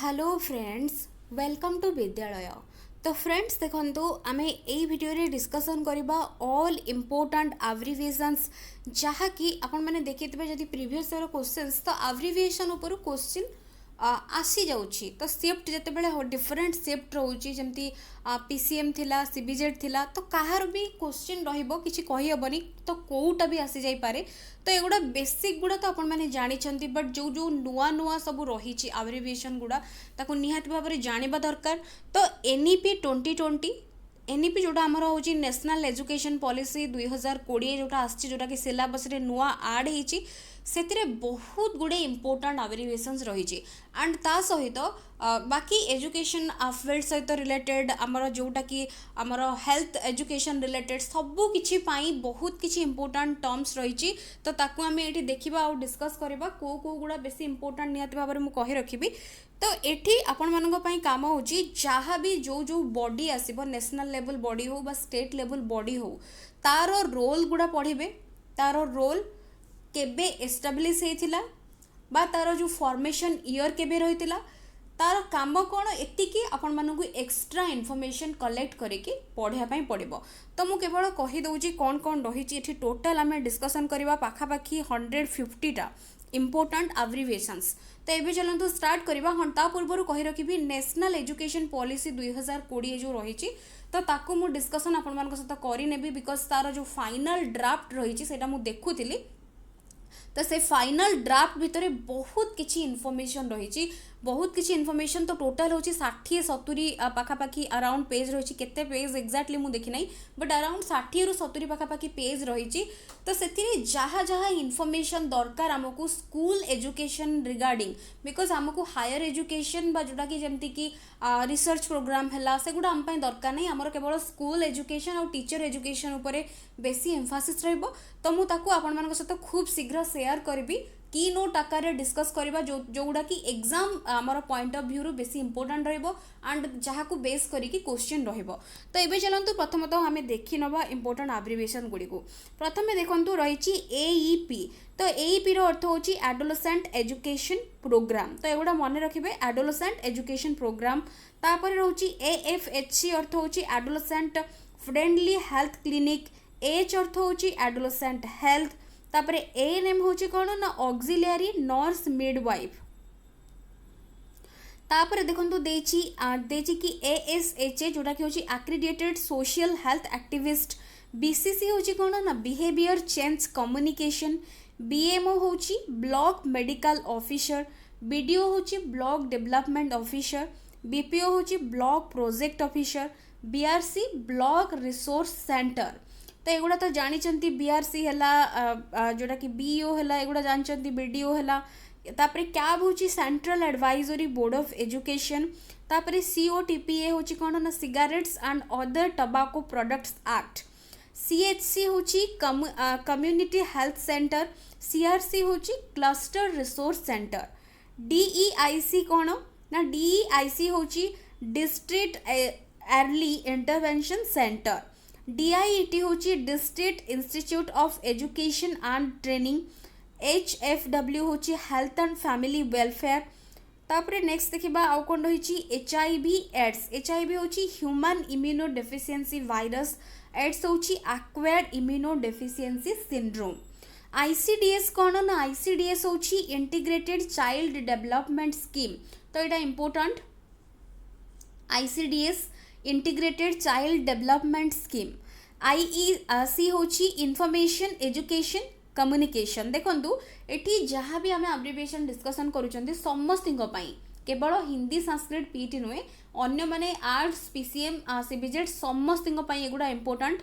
Hello friends, welcome to विद्यालय। तो friends देखो आम यही भिडियो डिस्कसन करवा ऑल इम्पोर्टाट एब्रिविएशंस जहाँकि आपण मैंने देखिए जदि प्रीवियस ईयर क्वेश्चंस तो एब्रिविएशन उपर क्वेश्चन आसी जाऊँगी। तो शिफ्ट जितेबाला डिफरेंट शिफ्ट रोचे जमी पीसीएम थिला सीबीजेड थिला तो कहार भी क्वेश्चन रही तो कौटा भी आसी जाई पारे। तो एगुड़ा बेसिक गुड़ा तो आपण मैंने जानी बट जो जो नुआ नुआ सब रही एब्रिविएशन गुड़ा ताको निहाती भाव में जानिबा दरकार। तो एनईपी 2020 एनईपी जोटा आमर हूँ नेशनल एजुकेशन पॉलिसी 2020 जोटा आसी जोटा कि सिलेबस रे नुआ आड होती से बहुत गुड़े इम्पोर्टाट एब्रिविएशंस रही एंड ता सहित बाकी एजुकेशन फील्ड सहित रिलेटेड आमर जोटा कि आमर हेल्थ एजुकेशन रिलेटेड सबू किछि पाई बहुत किछि इम्पोर्टाट टर्म्स रही। तो ताकू आम ये देखा आउ डिस्कस करवा को गुड़ा बेसी इम्पोर्टाट निहाती भाव में मुझे कही रखी। तो एठी आपण मानक पई काम होची जहाँ भी जो जो बॉडी आसीबो नेशनल लेवल बॉडी हो बा स्टेट लेवल बॉडी हो तार रोल गुड़ा पढ़िबे तार रोल केबे एस्टाब्लिश होइथिला बा तार जो फॉर्मेशन ईयर केबे रहितिला तार काम कौन एतिकी आपण मानकु एक्स्ट्रा इनफॉरमेशन कलेक्ट करके पढ़िया पई पड़िबो। तो मु केवल कहि दउची कौन कौन रही टोटल आम डिस्कसन करवा पाखापाखी 150टा इम्पोर्टाट एब्रिविएशंस। तो ये चलते स्टार्ट करवा। हाँ ता पूर्व कही रखी नेशनल एजुकेशन पॉलिसी 2020 जो रही तो ताकू मु डिस्कसन आपण मान सहित करनेबी बिकज तार जो फाइनल ड्राफ्ट रही से देखुली। तो से फाइनल ड्राफ्ट भितर बहुत किछि इनफॉरमेशन रही बहुत किछि इनफॉरमेशन। तो टोटल हूँ 60-70 पाखापाखी अराउंड पेज रही केते पेज एक्जाक्टली मुझे देखी नहीं बट अराउंड 60-70 पाखापाखी पेज रही। तो से जहाँ जहाँ इनफॉरमेशन दरकार आमको स्कूल एजुकेशन रिगार्डिंग बिकज आमको हायर एजुकेशन बा जोटा कि जमती कि रिसर्च प्रोग्राम है से गुड़ा आम दरकार नहीं आमर केवल स्कूल एजुकेशन और टीचर एजुकेशन उपरे बेसी एम्फासिस रहिबो। तो मु ताकू आपण मान सहित खूब शीघ्र शेयर करी की नोट आकार डिस्कस करवा जो जोगुड़ा कि एग्जाम आमर पॉइंट ऑफ व्यू रु बेसी इंपोर्टेंट रहिबो एंड जहाँ को बेस करिकी क्वेश्चन रहिबो। तो एबे चलंतु प्रथमतः आमे देखि नबा इंपोर्टेंट एब्रिविएशन गुडी को। प्रथमे देखंतु रहिछि एईपी। तो एईपी रो अर्थ होछि एडोलेसेंट एजुकेशन प्रोग्राम। तो एगुडा मन रखिबे एडोलेसेंट एजुकेशन प्रोग्राम। तापर रहउछि एएफएचसी अर्थ होछि adolescent friendly health clinic. H अर्थ होछि एडोलेसेंट हेल्थ। तापर एएनएम होछि कोन ना ऑक्सिलियरी नर्स मिडवाइफ। तापर देखंतु देछि कि एएसएचए जोटा कि होछि accredited social health activist. BCC होछि कोन ना बिहेवियर चेंज कम्युनिकेशन। बीएमओ होछि ब्लॉक मेडिकल ऑफिसर। बीडीओ होछि ब्लॉक डेवलपमेंट ऑफिसर। बीपीओ होछि block project officer. BRC block resource centre. तो एगुड़ा तो जानी बीआरसी है जोटा कि बीओ है एगुड़ा जानते बीडीओ है। तापर कैब हूँ central advisory board of education. तापर सीओटीपीए हूँ कौन ना cigarettes and other tobacco products act. CHC हूँ कम्युनिटी हेल्थ सेंटर। सीआरसी हूँ क्लस्टर रिसोर्स सेंटर। डीईआईसी कौन ना डीईआईसी हूँ district early intervention centre. DIET हूँ district institute of education and training. HFW हूँ हेल्थ एंड फैमिली वेलफेयर। तापर next देखा आउ कौन रही एचआईवी एड्स। एचआईवी हूँ human immunodeficiency virus. AIDS हूँ acquired immuno deficiency syndrome. ICDS कौन ना आईसीडीएस हूँ इंटीग्रेटेड चाइल्ड डेवलपमेंट स्कीम। तो यहाँ important ICDS integrated child development scheme. IEC होची इंफॉर्मेशन एजुकेशन कम्युनिकेशन। देखंतु एठी जहाँ भी आम एब्रिविएशन डिस्कसन करूछंती समस्तिंक पई केवल हिंदी संस्कृत पीटी नुहे अन्य माने आर्ट्स पीसीएम सीबीजेड समस्तिंक पई एगुडा इंपोर्टेंट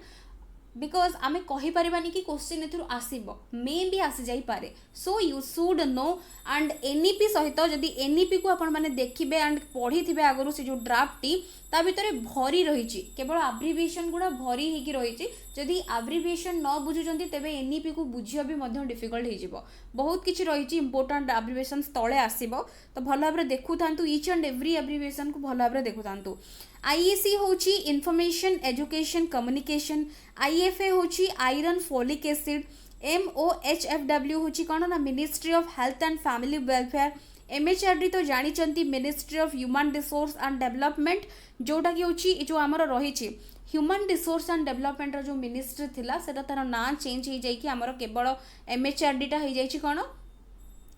बिकज आम कहीपर कि क्वेश्चन एथुर आसब मे भी आसी जाई पारे। So you should know and NEP सहित जदि एनईपी को आपण माने देखिबे एंड पढ़ी थिबे आगरु से जो ड्राफ्ट टी ता भितर भरी रही केवल एब्रिविएशन गुड़ा भरी होगी रही। जदि एब्रिविएशन न बुझुचंती तेबे एनईपी को बुझिया भी मध्य डिफिकल्ट हो जिवो। बहुत किछि रही इंपोर्टेंट एब्रिविएशन तले आसीबो। तो भल भाव देखु थांतु ईच एंड एवरी एब्रिविएशन को भल भाव देखु थांतु। आईईसी होची इंफॉर्मेशन एजुकेशन कम्युनिकेशन। आईएफए होची आयरन फोलिक एसिड। एमओएचएफडब्ल्यू होची कौन ना ministry of health and family welfare. MHRD तो जानी ministry of human resource and development, जोटा कि होची जो आमर रही ह्यूमन रिसोर्स एंड डेवलपमेंट जो मिनिस्ट्री थिला सेटा तार ना चेंज हो जाइए आमर केवल MHRD टा हो जाइए कौन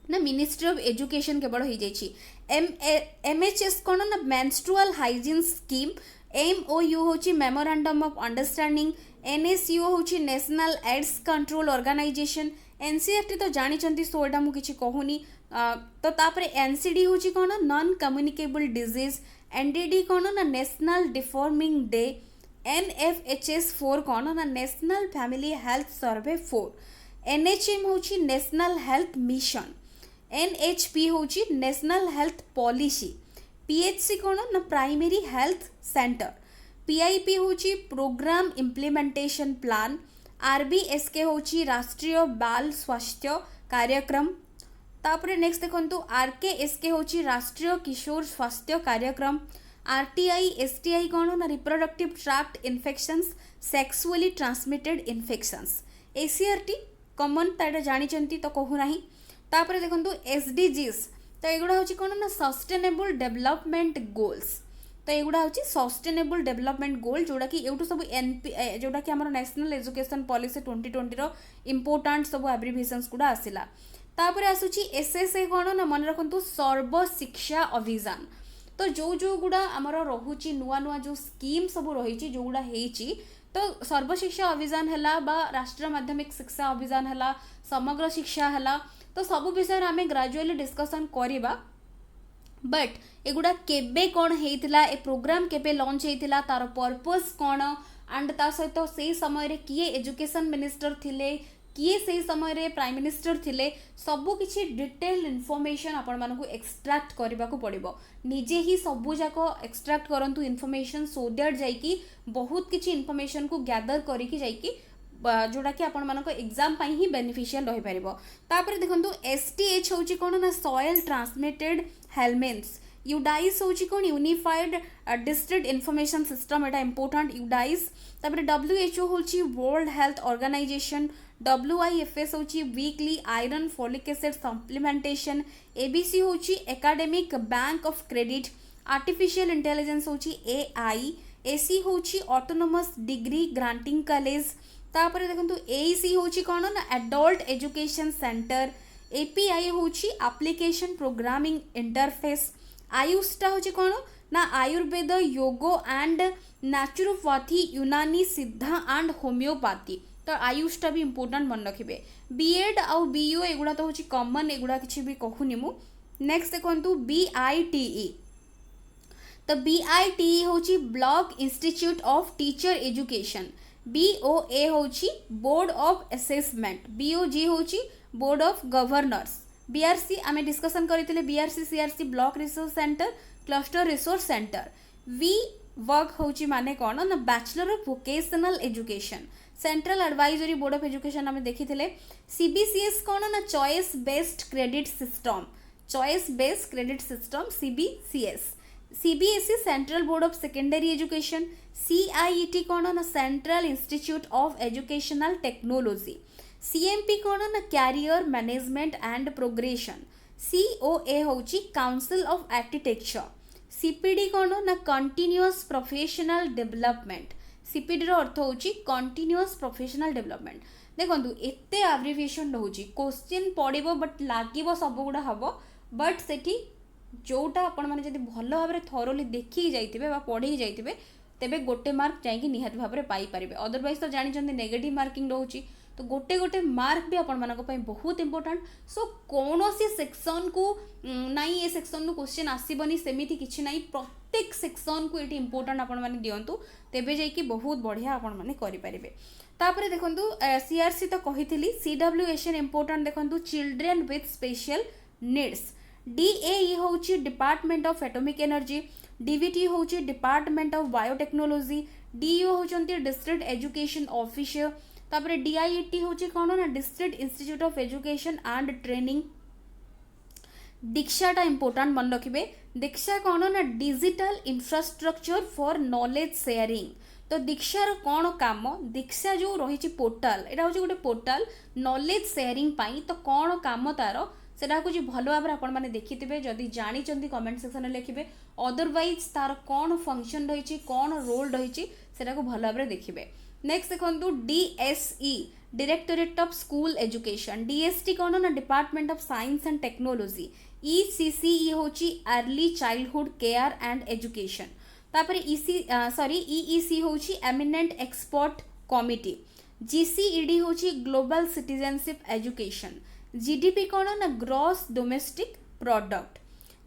ना मिनिस्ट्री ऑफ एजुकेशन केवल हो जाइए। MHS कौन ना मेंस्ट्रुअल हाइजीन स्कीम, MOU होची मेमोरेंडम ऑफ अंडरस्टैंडिंग, NSU होची national AIDS control organization, NCRT तो जानी सो एटा मुझे कहूनी। तो तापर NCD होची कौन नॉन कम्युनिकेबल डिजीज, NDD कौन ना नेशनल डिफॉर्मिंग डे, NFHS 4 कौन ना national family health survey 4, NHM होची नेशनल हेल्थ मिशन, NHP होची नेशनल हेल्थ पॉलिसी, PHC कौन ना प्राइमरी हेल्थ सेंटर, PIP होची प्रोग्राम इम्प्लीमेंटेशन प्लान, RBSK होची राष्ट्रीय बाल स्वास्थ्य कार्यक्रम। तापरे नेक्स्ट देखंतु RKSK होची राष्ट्रीय किशोर स्वास्थ्य कार्यक्रम, RTI STI कौन ना reproductive tract infections, sexually transmitted infections. ACRT common Tata जानी तो कहू नहीं। तापरे देखंतु SDGs तो एगुड़ा हूँ कौन ना सस्टेनेबल डेवलपमेंट गोल्स, तो एगुड़ा हूँ सस्टेनेबल डेवलपमेंट गोल जोड़ा कि एवटू सब जोड़ा कि आम नेशनल एजुकेशन पॉलिसी 2020 रो इम्पोर्टाट सब एब्रिविएशंस गुड़ा आसला। तापर आसूची SSA कौन ना मन रखु सर्वशिक्षा अभियान, तो जो गुड़ा आमर रोची नुआ नुआ जो स्कीम सब रही जो गुड़ा होती तो सर्वशिक्षा अभियान है बा राष्ट्रीय माध्यमिक शिक्षा अभियान है समग्र शिक्षा है तो सब विषय आम ग्रेजुअली डिस्कसन करवा। बट एगुड़ा केबे कौन होता ए प्रोग्राम केबे लॉन्च होता तार पर्पस कौन एंड ता सहित से समय रे किए एजुकेशन मिनिस्टर थिले किए से समय रे प्राइम मिनिस्टर थिले सबु किछि डिटेल इनफॉरमेशन आपण मानकु एक्सट्रैक्ट करबा को पड़िबो। निजे ही सबु जाको एक्सट्रैक्ट करंतु इनफॉरमेशन सो दैट जाइकी बहुत किछि इनफॉरमेशन को गैदर करिकी जाइकी जोड़ा कि आपण मानक एग्जाम पाई ही बेनिफिशियल रही पारिबो। तापर देखंतु STH होची कोन ना सॉइल ट्रांसमिटेड हेलमेंट्स, यूडाइस होची कोन यूनिफाइड डिस्ट्रिक्ट इन्फॉर्मेशन सिस्टम एटा इंपोर्टेंट यूडाइस। तापर WHO होची वर्ल्ड हेल्थ ऑर्गेनाइजेशन, WIFS होची weekly iron folic acid supplementation, ABC होची academic bank of credit, artificial intelligence होची AI, AC होची ऑटोनोमस डिग्री ग्रांटिंग कॉलेज। तापर देखंतु AEC होची कौन ना एडल्ट एजुकेशन सेंटर, API होची एप्लिकेशन प्रोग्रामिंग इंटरफेस, आयुष्टा होची कौन ना आयुर्वेद योगो एंड नेचुरोपैथी यूनानी सिद्धा एंड होम्योपैथी, तो आयुष्टा भी इंपोर्टेंट मन रखिबे। BEd आउ BUO एगुड़ा तो होची कॉमन एगुड़ा किछि भी कहूनी मु। नेक्स्ट देखंतु BITE, तो BITE होची block institute of teacher education, BOA होची बोर्ड ऑफ असेसमेंट, BOG होची बोर्ड ऑफ गवर्नर्स, BRC आमे डिस्कशन करथिले BRC CRC block resource centre cluster resource centre, work होची माने कोन ना bachelor of vocational education, central advisory board of education आमे देखिथिले। CBCS कोन ना choice based credit system, choice based credit system CBCS, CBSE central board of secondary education, CIET कौन ना central institute of educational technology, CMP कौन ना career management and progression, COA होची council of architecture, CPD कौन ना continuous professional development, CPD रो अर्थ होची कंटिन्यूअस प्रोफेशनल डेवलपमेंट। देखंतु एते एब्रिविएशन रहउची क्वेश्चन पड़िबो बट लागिबो सब गुडा हबो बट सेठी जोटा आपण माने जदि भलो भाबरे थरोली देखि जाइतिबे बा पढ़ी जाइतिबे तेबे गोटे मार्क जाइकी निहात भाबरे पाई परिबे। अदरवाइज तो जानि जंदे नेगेटिव मार्किंग रहउची तो गोटे गोटे मार्क भी आपण मानक पई बहुत इंपोर्टेंट। सो कोनोसी सेक्शन को नाई ए सेक्शन नु क्वेश्चन आसीबनी सेमिति किछि नाई, प्रत्येक सेक्शन को एटी इंपोर्टेंट आपण माने दियंतु तेबे जाइकी बहुत बढ़िया आपण माने करि परिबे। तापरे देखंतु CRC तो कहिथिली, CWSN इंपोर्टेंट देखंतु children with special needs, DAE होची department of atomic energy, DVT होची डिपार्टमेंट ऑफ बायोटेक्नोलॉजी, DEO होचंती डिस्ट्रिक्ट एजुकेशन ऑफिसर, तापरे DIET होची कोन ना district institute of education and training. दीक्षाटा इंपोर्टेंट मन रखिबे, दीक्षा कोन ना digital infrastructure for knowledge sharing. तो दीक्षार कौन काम, दीक्षा जो रही पोर्टाल एटा होची गोटे पोर्टाल नॉलेज शेयरिंग पाई, तो कौन काम तार सेटा को भल भाव आपण मैंने देखिथे जदि जानी कमेंट सेक्शन में लिखे अदरवाइज तार कौन फंक्शन रही कौन रोल रही को भल भाव देखिए। नेक्स्ट देखो DSE directorate of school education, DST कौन ना department of science and technology, ECCE होची early childhood care and education, तापर EEC होची एमिनेंट एक्सपर्ट कमिटी, GCED होची ग्लोबल सिटीजनशिप एजुकेशन, GDP कौन ना ग्रॉस डोमेस्टिक प्रोडक्ट,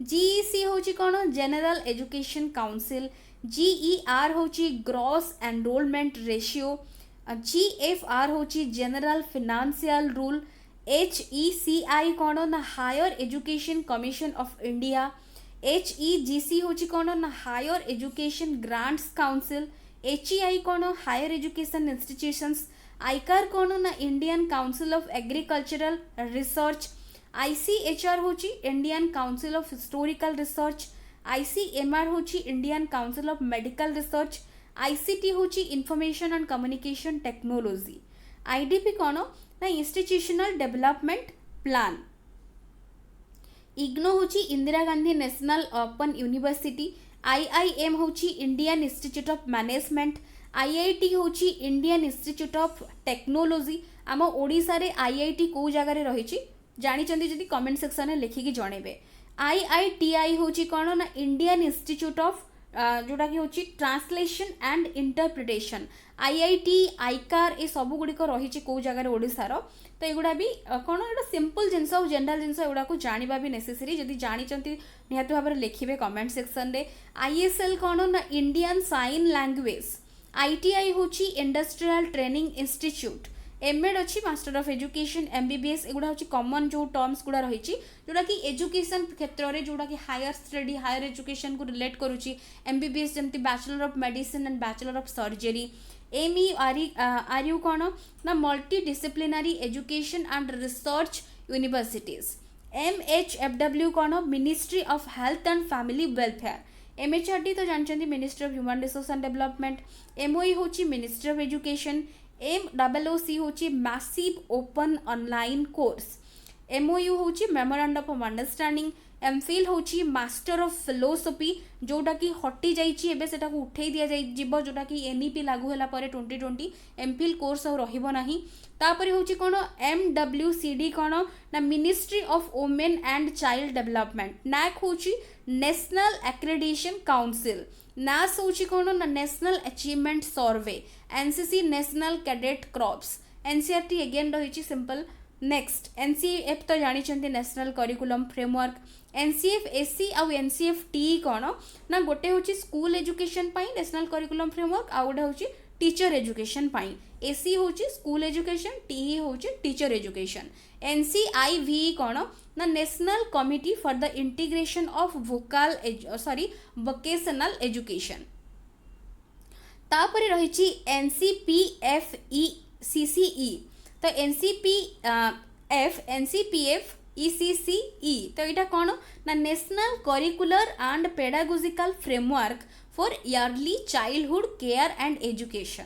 GEC होची कौन जनरल एजुकेशन काउंसिल, GER होची ग्रॉस एनरोलमेंट रेशियो, GFR होची जनरल फिनांशियल रूल, HECI कौन ना higher education commission of India, HEGC होची कौन ना higher education grants council, HEI कौन हायर एजुकेशन इंस्टीट्यूशंस, ICAR कौन ना Indian council of agricultural research, ICHR होची Indian council of historical research, ICMR होची Indian council of medical research, ICT होची information and communication technology, IDP कौन ना institutional development plan, IGNOU होची Indira Gandhi national open university, IIM होची Indian institute of management, IIT होची Indian institute of technology. आम ओडिशा रे IIT को जगह रही जानी जदि कमेंट सेक्शन में लिखिकी जनइबे। IITI होची कौन ना इंडियन इंस्टीट्यूट ऑफ जोटा कि होची translation and interpretation, IIT ICAR ये सब गुड़िक रही कौ जगह ओडिशार, तो एगुड़ा भी कौन एटा सिंपल जिनस और जनरल जिनस एगुड़ा को जाना भी नेसेसरी, जदि जानी निहाती भाव में लिखे कमेंट सेक्शन रे। ISL कौन ना इंडियन साइन लैंग्वेज, ITI होची इंडस्ट्रियल ट्रेनिंग इंस्टीट्यूट, एमएड अच्छी मास्टर ऑफ एजुकेशन, MBBS एगुड़ा हूँ कमन जो टर्म्स गुड़ा रही जोटा कि एजुकेशन क्षेत्र में जोटा कि हायर स्टडी हायर एजुकेशन को रिलेट करुच्ची, MBBS जमती bachelor of medicine and bachelor of surgery, MERU कौन ना multi disciplinary education and research universities, MHFW कौन ministry of health and family welfare, MHRD तो जानते ministry of human resource and development, MOE होची ministry of education, MOOC होची massive open online course, MOU होची memorandum of understanding, MPhil होची master of philosophy जोटा कि हटि जाइए एबे सेटा को उठे दिया जाइबो जोटा कि NEP लागू होला परे 2020 MPhil कोर्स और रहिबो नाही। तापरे होची कोन MWCD कोन ना ministry of women and child development, NAC होची नेशनल एक्रेडिटेशन काउंसिल, NAS होची कोन ना नेशनल अचीवमेंट सर्वे, NCC national cadet crops, NCERT again रही सिंपल। नेक्स्ट NCF तो जानी national curriculum framework, NCF SC आउ NCF TE कौन ना गोटे हूँ school education national curriculum framework, आउ गोटे हूँ टीचर एजुकेशन SC हूँ स्कूल एजुकेशन, TE हूँ टीचर एजुकेशन, NCIVE कौन ना national committee for the integration of vocational education. तापर रही NCPFECCE, तो NCPF ECCE तो यहाँ कौन ना national curricular and pedagogical framework for early childhood care and education,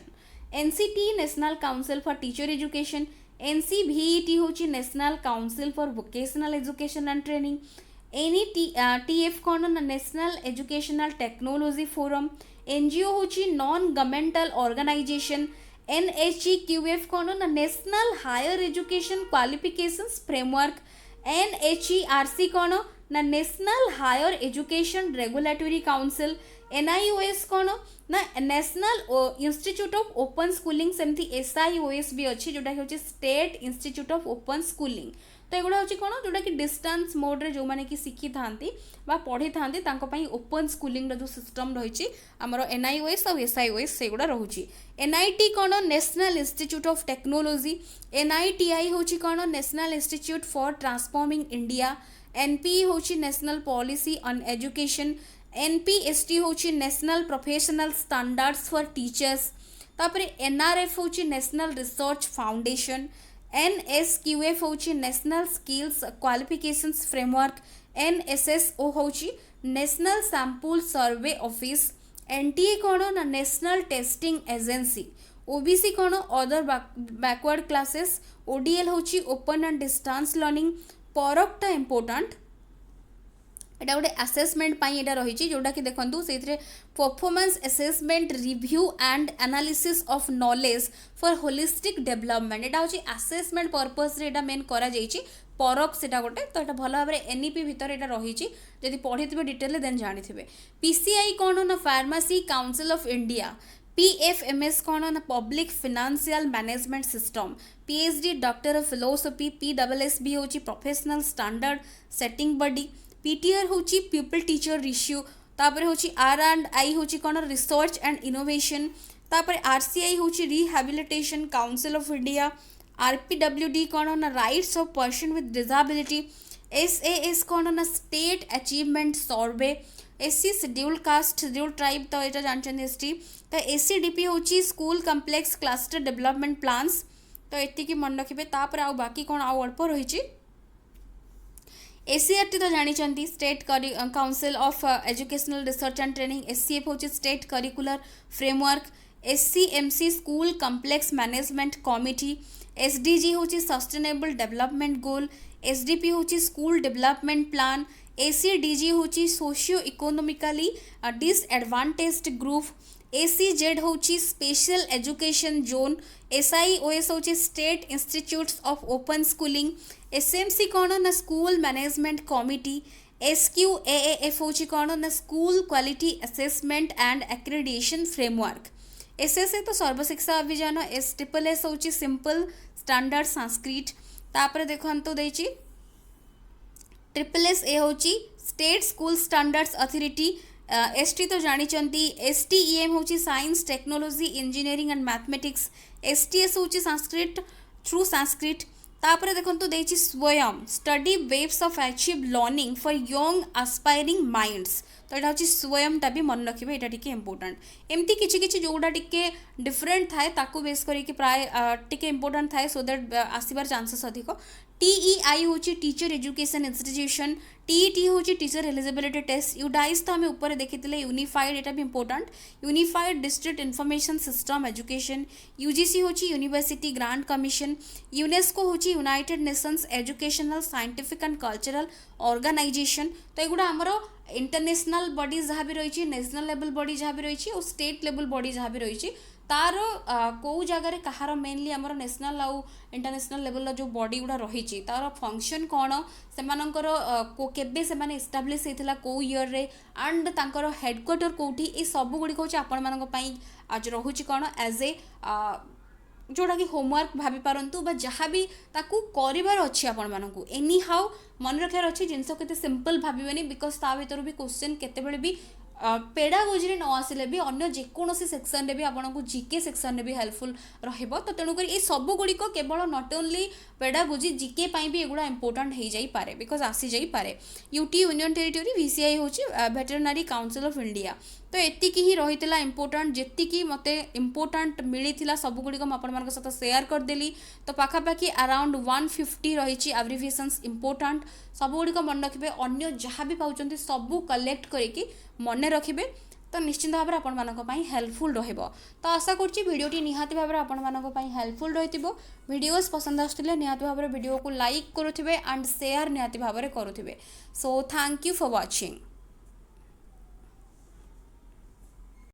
NCT national council for teacher education, NCVET होची national council for vocational education and training, NETF कौन ना national educational technology forum, NGO होची non governmental organisation, NHEQF कौन ना national higher education qualifications framework, NHERC कौन ना national higher education regulatory council, NIOS कौन ना national institute of open schooling, सेमती SIOS भी अच्छी जोटा कि state institute of open schooling. तो एगुड़ा हूँ कौन जोटा कि डिस्टेंस मोड रे जो मैंने कि शिखी था पढ़ी था ओपन स्कूलिंग जो सिस्टम रही आमर NIOS और SIOS से गुड़ा रोचे। NIT कौन national institute of technology, NITI हूँ कौन national institute for transforming India, NPE हूँ national policy on education, NPST हूँ national professional standards for teachers, तापर NRF हूँ नेशनल रिसर्च फाउंडेशन, NSQF हूँ national skills qualifications framework, NSSO हूँ national sample survey office, NTA कौन ना national testing agency, OBC कौन other backward classes, ODL हूँ open and distance learning, परकटा important एटा गोटे आसेसमेंट पाई एटा रही जोटा कि देखंतु से performance assessment review and analysis of knowledge for holistic development एटा होची आसेसमेंट पर्पस रे एटा मेन करा जाईची परक सेटा गोटे तो एटा भल भाव एनईपी भितर एटा रही जदि पढ़ी डिटेल देन जानी पीसीआई कौन ना pharmacy council of India PFMS कौन ना public financial management system PhD doctor of philosophy PSSB होची professional standard setting body PTR होची पीपल टीचर रेशियो तापर होची R&I होची कौन रिसर्च एंड इनोवेशन तापर RCI होची rehabilitation council of India RPWD कौन ना rights of person with disability SAS कौन ना स्टेट अचीवमेंट सर्वे SC schedule caste schedule tribe तो ये जानते ST तो SCDP होची school complex cluster development plans तो एतिकी मन रखिए तापर आउ बाकी कौन आउ अल्प रही ACRT तो जानी state council of educational research and training SCF होची state curricular framework SCMC school complex management committee SDG होची सस्टेनेबल डेवलपमेंट गोल SDP होची स्कूल डेवलपमेंट प्लान ACDG होची socio economically disadvantaged group ACZ होची special education zone SIOS होची state institutes of open schooling SMC कौन ना school management committee SQAAF होची कौन ना school quality assessment and accreditation framework SSA तो सर्वशिक्षा अभियान SSS होची सिंपल स्टैंडर्ड संस्कृत तापर देखंतु देची SSSA होची state school standards authority ST तो जानी STEM होची science technology engineering and mathematics STS होची संस्कृत थ्रू संस्कृत तापर देखंतु देची स्वयं study waves of achieve learning for young aspiring minds तो यहाँ हूँ स्वयंटा भी मन रखिए यहाँ टी इम्पोर्टाट एमती किसी जोड़ा टी डिफरेंट थाए ताकू बेस करके प्राय टी इम्पोर्टाट थाए सो दैट आसबार चांसेस अधिक TEI हूँ टीचर एजुकेशन इंस्टीट्यूशन TET हूँ टीचर एलिजिबिलिटी टेस्ट UDIS तो आम ऊपर देखी यूनिफाइड यहाँ भी important unified district information system education UGC हूँ यूनिवर्सिटी ग्रांट कमिशन UNESCO हूँ united nations educational scientific and cultural organisation तो युवा आमर इंटरनेशनल बॉडीज जहाँ भी रही नेशनल लेवल बॉडी जहाँ भी रही और स्टेट लेवल बॉडी जहाँ भी रही तार कौ जगार कहार मेनली आमर नेशनल आउ इंटरनेशनल लेवल जो बॉडी गुड़ा रही तार फंक्शन कौन से केबे से एस्टाब्लीश होता कौ इयर रे एंड तांकर हेडक्वार्टर कौटी ये सब गुड़िक हूँ आपण मानी आज रोचे कौन एज ए जोटा कि होमवर्क भाभी पारंतु जहाँ भी ताकू करिवार अच्छी आपण मानकू एनी हाउ मन रखार अच्छी जिनस केते सिंपल भाविबेनी बिकॉज ता भीतर भी क्वेश्चन केतेबेले भी पेडागोजी रे न आसिले भी अन्य जेकोसी सेक्शन रे भी आपको जीके सेक्शन रे भी हेल्पफुल रहिबो तो तेणुक ये सब गुड़िक केवल नॉट ओनली पेडागोजी जीके भी एगुड़ा इंपोर्टाट हो जाई पारे बिकॉज आसी जाई पारे यूटी यूनियन टेरिटोरी VCI होची वेटरनरी काउंसिल ऑफ इंडिया तो एतिकी ही रही इंपोर्टाट जी मत इंपोर्टाट मिली सब गुड़िक मुझे सहित सेयार करदेली तो पाखापाखि अराउंड 150 रही एब्रिविएशंस इंपोर्टाट सब गुड़िक मन रखिए अन्य जहाँ भी पाँच सबू कलेक्ट करके मन रखिए तो निश्चिंत भाव में हेल्पफुल रहिबो तो आशा करछि भिडियोटी निहाती भाव में हेल्पफुल रही वीडियोस पसंद आसुले निहाती भाव वीडियो को लाइक करुथिबे एंड शेयर निहाती भाव में करुथिबे so thank you for watching.